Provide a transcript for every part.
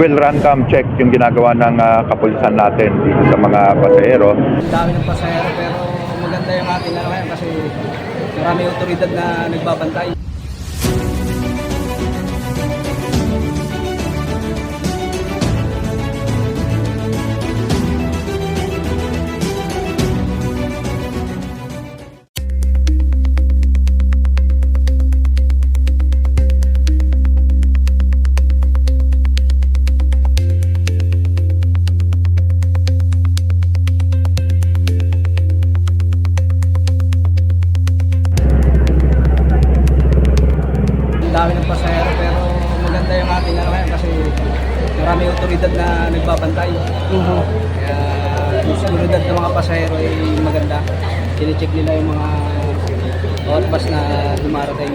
Well, random check yung ginagawa ng kapulisan natin dito sa mga pasahero. Ang dami ng pasahero pero maganda yung ating ano ngayon kasi marami otoridad na nagbabantay. Ang dami ng pasahero pero maganda yung ating ano ngayon kasi marami otoridad na nagbabantay. Kaya yung seguridad ng mga pasahero ay maganda. Sine-check nila yung mga bawat bus na dumarating.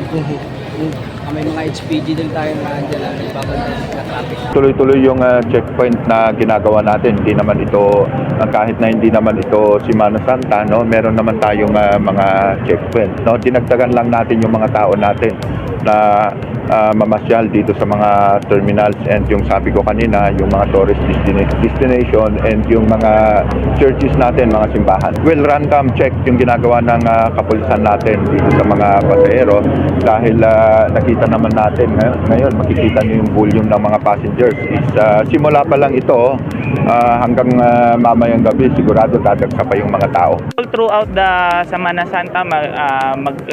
May mga HPG din tayo na andyan na nagbabantay sa traffic. Tuloy-tuloy yung checkpoint na ginagawa natin. Hindi naman ito, kahit na hindi naman ito Semana Santa, no? Meron naman tayong mga checkpoint. No? Dinagdagan lang natin yung mga tao natin na mamasyal dito sa mga terminals and yung sabi ko kanina, yung mga tourist destination and yung mga churches natin, mga simbahan. Well, random check yung ginagawa ng kapulisan natin dito sa mga pasahero dahil nakita naman natin ngayon makikita niyo yung volume ng mga passengers is simula pa lang ito hanggang mamayang gabi sigurado dadagsa pa yung mga tao. All throughout the Semana Santa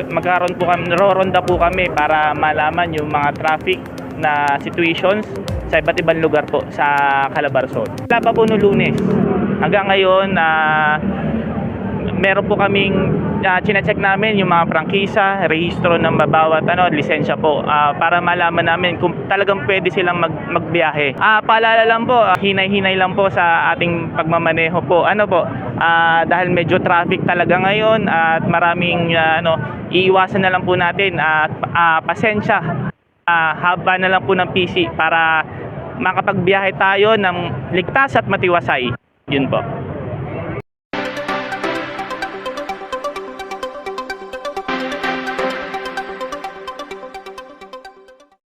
magkaroon po kami, roronda po kami para malaman yung mga traffic na situations sa iba't ibang lugar po sa Calabarzon. Wala pa po noong Lunes. Hanggang ngayon meron po kaming chine-check namin yung mga prangkisa, rehistro ng bawat lisensya po para malaman namin kung talagang pwede silang magbiyahe. Paalala lang po, hinay-hinay lang po sa ating pagmamaneho po. Dahil medyo traffic talaga ngayon at maraming iiwasan na lang po natin at pasensya. Haba na lang po ng PC para makapagbiyahe tayo ng ligtas at matiwasay. Yun po.